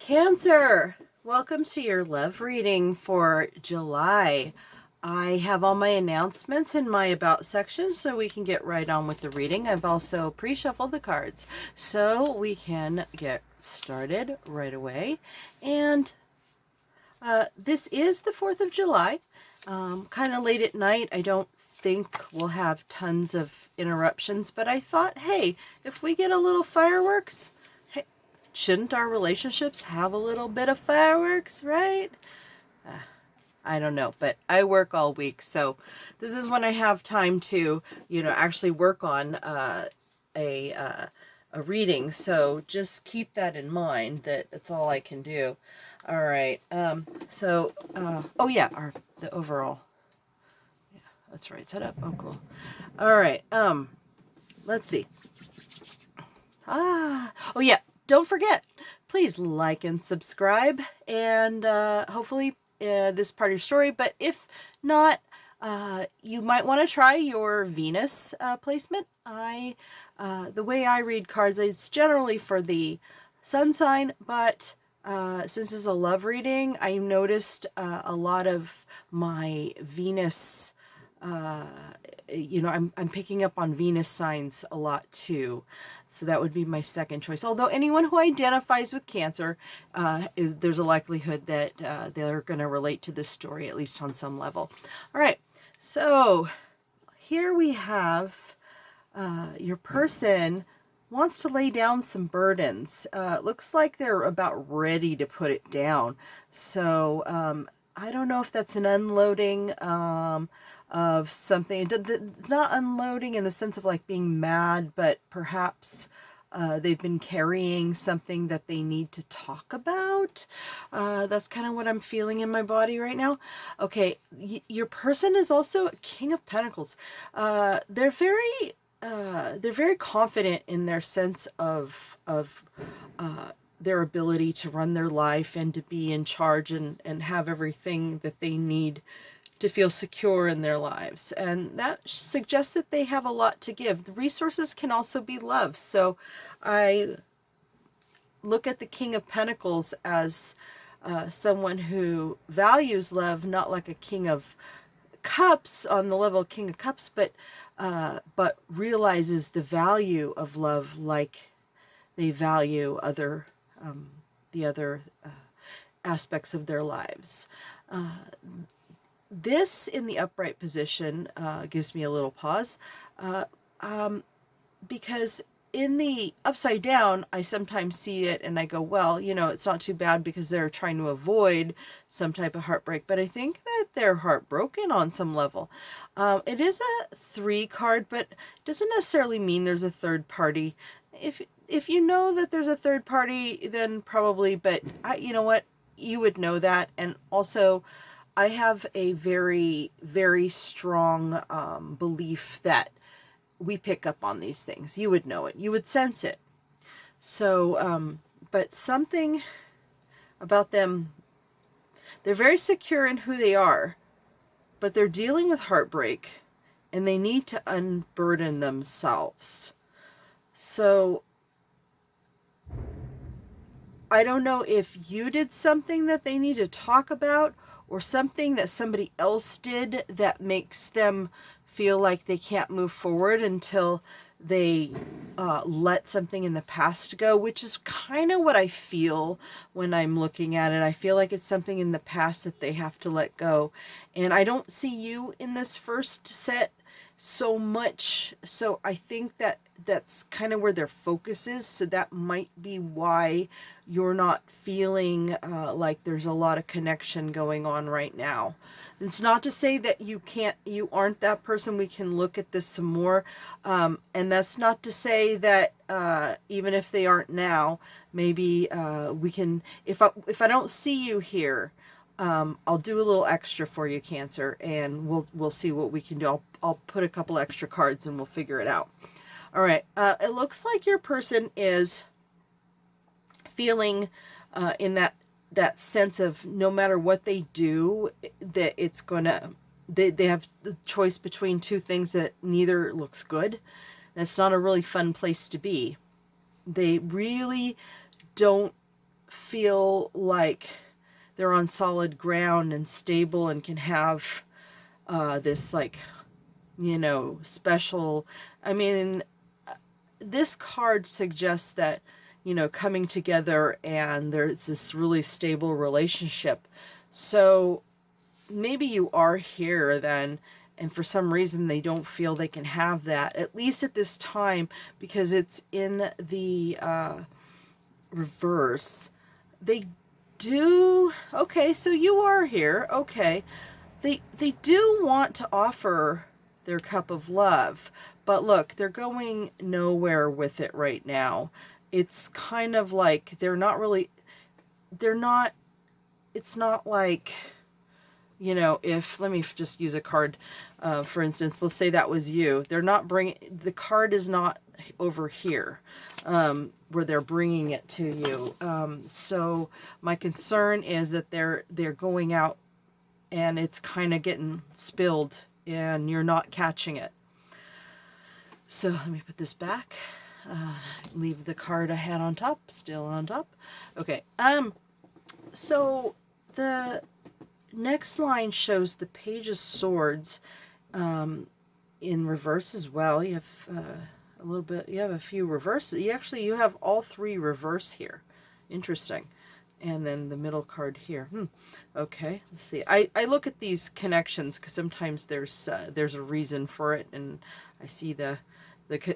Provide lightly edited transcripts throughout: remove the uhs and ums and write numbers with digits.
Cancer, welcome to your love reading for July. I have all my announcements in my About section so we can get right on with the reading. I've also pre-shuffled the cards so we can get started right away. And this is the 4th of July, kind of late at night. I don't think we'll have tons of interruptions, but I thought, hey, if we get a little fireworks, shouldn't our relationships have a little bit of fireworks, right? I don't know, but I work all week, so this is when I have time to, actually work on a reading. So just keep that in mind, that it's all I can do. All right. Oh yeah, the overall. Yeah, that's right. Set up. Oh, cool. All right. Let's see. Oh yeah. Don't forget, please like and subscribe, and hopefully this part of your story. But if not, you might want to try your Venus placement. The way I read cards is generally for the sun sign, but since it's a love reading, I noticed a lot of my Venus. I'm picking up on Venus signs a lot too. So that would be my second choice. Although anyone who identifies with Cancer, there's a likelihood that they're going to relate to this story, at least on some level. All right. So here we have your person wants to lay down some burdens. Looks like they're about ready to put it down. So I don't know if that's an unloading of something. Not unloading in the sense of like being mad, but perhaps they've been carrying something that they need to talk about. That's kind of what I'm feeling in my body right now. Okay, your person is also a King of Pentacles. They're very confident in their sense of their ability to run their life and to be in charge and have everything that they need to feel secure in their lives. And that suggests that they have a lot to give. The resources can also be love. So I look at the King of Pentacles as someone who values love, not like a King of Cups on the level of King of Cups, but realizes the value of love like they value the other aspects of their lives. This in the upright position gives me a little pause because in the upside down, I sometimes see it and I go, well, it's not too bad because they're trying to avoid some type of heartbreak. But I think that they're heartbroken on some level. It is a 3 card, but it doesn't necessarily mean there's a third party. If you know that there's a third party, then probably, but you know what? You would know that. And also, I have a very, very strong belief that we pick up on these things. You would know it. You would sense it. So, but something about them, they're very secure in who they are, but they're dealing with heartbreak and they need to unburden themselves. So, I don't know if you did something that they need to talk about or something that somebody else did that makes them feel like they can't move forward until they let something in the past go, which is kind of what I feel when I'm looking at it. I feel like it's something in the past that they have to let go. And I don't see you in this first set so much. So I think that that's kind of where their focus is. So that might be why you're not feeling like there's a lot of connection going on right now. It's not to say that you aren't that person. We can look at this some more. And that's not to say that even if they aren't now, maybe we can, if I don't see you here, I'll do a little extra for you, Cancer, and we'll see what we can do. I'll put a couple extra cards and we'll figure it out. All right. It looks like your person is feeling in that sense of no matter what they do, that it's gonna, they have the choice between two things that neither looks good. That's not a really fun place to be. They really don't feel like they're on solid ground and stable and can have this, like, special, I mean, this card suggests that, coming together and there's this really stable relationship. So maybe you are here then, and for some reason they don't feel they can have that, at least at this time, because it's in the reverse. They do, okay, so you are here, okay. They do want to offer their cup of love, but look, they're going nowhere with it right now. It's kind of like they're not, it's not like, if, let me just use a card, for instance, let's say that was you. They're not bringing, the card is not over here, where they're bringing it to you. So my concern is that they're going out and it's kind of getting spilled and you're not catching it. So let me put this back. Leave the card I had on top, still on top. Okay. So the next line shows the Page of Swords in reverse as well. You have a little bit, you have a few reverses. You have all three reverse here. Interesting. And then the middle card here. Okay, let's see. I look at these connections because sometimes there's a reason for it, and I see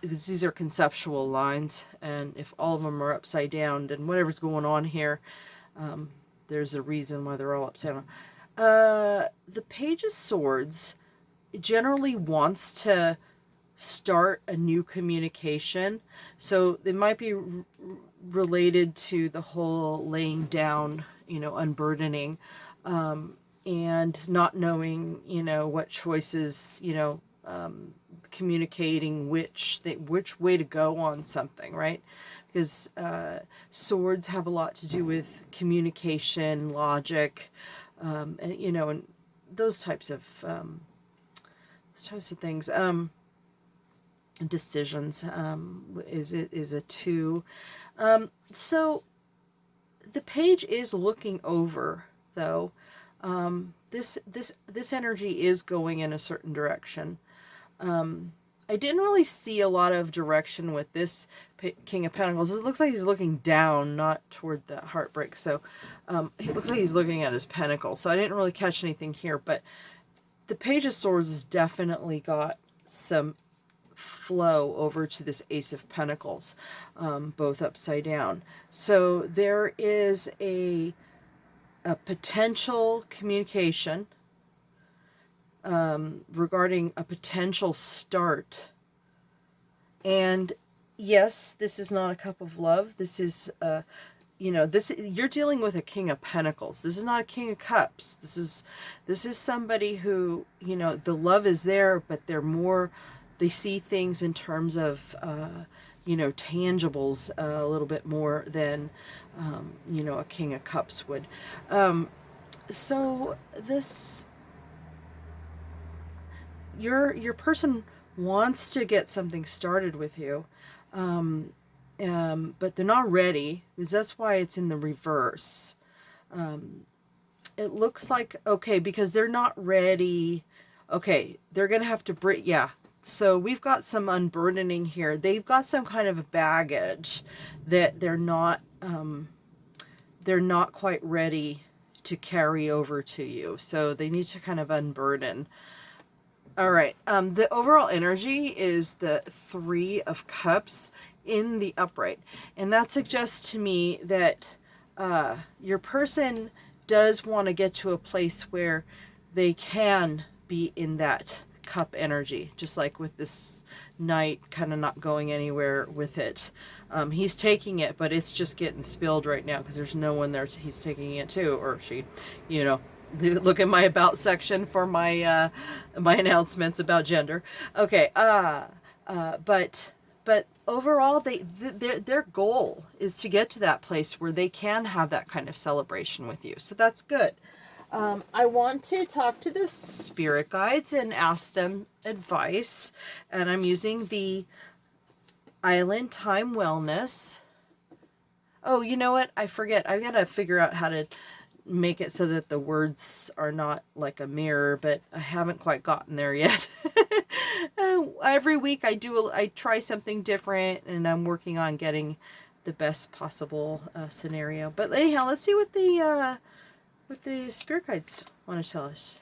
these are conceptual lines, and if all of them are upside down, then whatever's going on here, there's a reason why they're all upside down. The Page of Swords generally wants to start a new communication, so it might be related to the whole laying down, unburdening, and not knowing, what choices, communicating which way to go on something, right? Because swords have a lot to do with communication, logic, and and those types of things. Decisions is a 2. So the page is looking over, though. This energy is going in a certain direction. I didn't really see a lot of direction with this King of Pentacles. It looks like he's looking down, not toward the heartbreak. So it looks like he's looking at his pentacle. So I didn't really catch anything here. But the Page of Swords has definitely got some flow over to this Ace of Pentacles, both upside down. So there is a potential communication regarding a potential start. And yes, this is not a cup of love. This is you're dealing with a King of Pentacles. This is not a King of Cups. This is somebody who, the love is there, but they see things in terms of tangibles a little bit more than a King of Cups would. So this, your person wants to get something started with you, but they're not ready, because that's why it's in the reverse. It looks like, okay, because they're not ready. Okay, they're gonna have to break. Yeah. So we've got some unburdening here. They've got some kind of baggage that they're not quite ready to carry over to you. So they need to kind of unburden. All right. The overall energy is the 3 of Cups in the upright. And that suggests to me that your person does want to get to a place where they can be in that cup energy, just like with this Knight kind of not going anywhere with it. He's taking it, but it's just getting spilled right now because there's no one there he's taking it to, or she, look at my about section for my my announcements about gender. Okay, but overall, their goal is to get to that place where they can have that kind of celebration with you. So that's good. I want to talk to the spirit guides and ask them advice, and I'm using the Island Time Wellness. Oh, you know what? I forget. I've got to figure out how to make it so that the words are not like a mirror, but I haven't quite gotten there yet. Every week I try something different, and I'm working on getting the best possible scenario. But anyhow, let's see what the spirit guides want to tell us.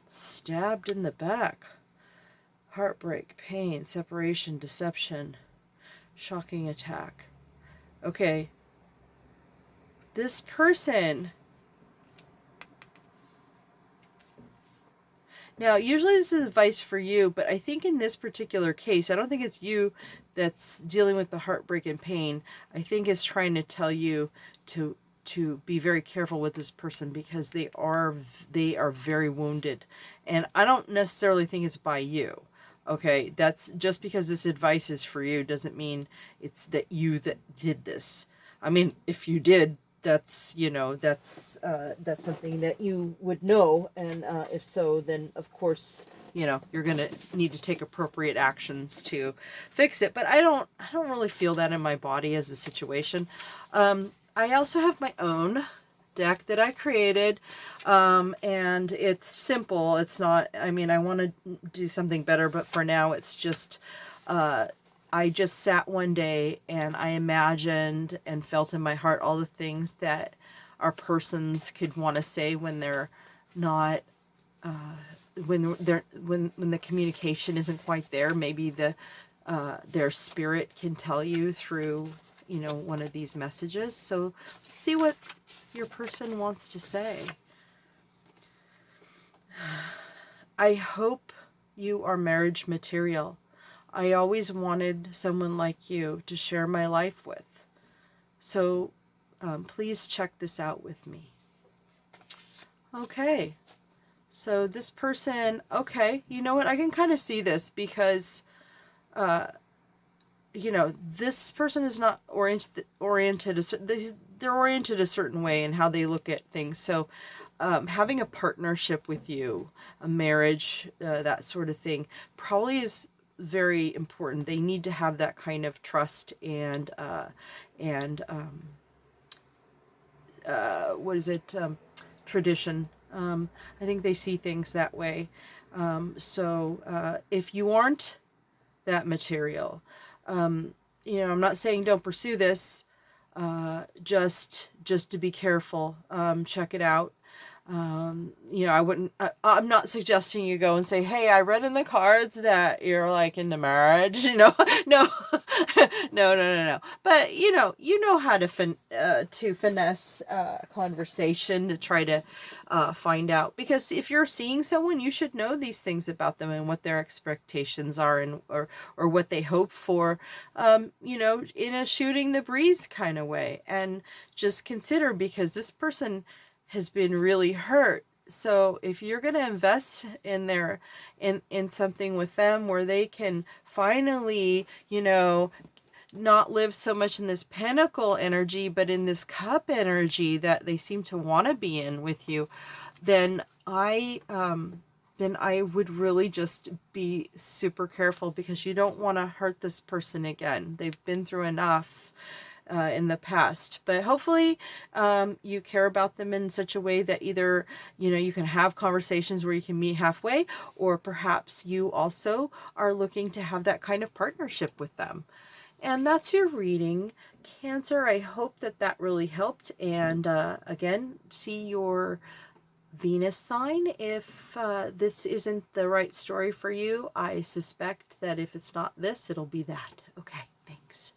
Stabbed in the back. Heartbreak, pain, separation, deception, shocking attack. Okay. This person. Now, usually this is advice for you, but I think in this particular case, I don't think it's you that's dealing with the heartbreak and pain. I think it's trying to tell you to be very careful with this person, because they are very wounded. And I don't necessarily think it's by you. Okay, that's just because this advice is for you doesn't mean it's that you that did this. I mean, if you did, that's, you know, that's something that you would know, and if so, then of course, you know, you're gonna need to take appropriate actions to fix it. But I don't really feel that in my body as a situation. I also have my own deck that I created, and it's simple. It's not, I mean, I want to do something better, but for now it's just, I just sat one day and I imagined and felt in my heart all the things that our persons could want to say when they're not, when the communication isn't quite there. Maybe their spirit can tell you through, you know, one of these messages. So let's see what your person wants to say. I hope you are marriage material. I always wanted someone like you to share my life with. So please check this out with me. Okay. So this person, okay, you know what? I can kind of see this because, you know, this person is not oriented they're oriented a certain way in how they look at things. So having a partnership with you, a marriage, that sort of thing, probably is very important. They need to have that kind of trust and what is it? Tradition. I think they see things that way. So if you aren't that material, you know, I'm not saying don't pursue this. Just to be careful. Check it out. You know, I'm not suggesting you go and say, hey, I read in the cards that you're like into marriage, you know, no, no. But you know how to finesse, conversation to try to, find out, because if you're seeing someone, you should know these things about them and what their expectations are, and, or what they hope for, you know, in a shooting the breeze kind of way. And just consider, because this person has been really hurt. So if you're going to invest in in something with them where they can finally, you know, not live so much in this pentacle energy, but in this cup energy that they seem to want to be in with you, then I would really just be super careful, because you don't want to hurt this person again. They've been through enough in the past. But hopefully you care about them in such a way that either, you know, you can have conversations where you can meet halfway, or perhaps you also are looking to have that kind of partnership with them. And that's your reading, Cancer. I hope that really helped. And again, see your Venus sign. If this isn't the right story for you, I suspect that if it's not this, it'll be that. Okay, thanks.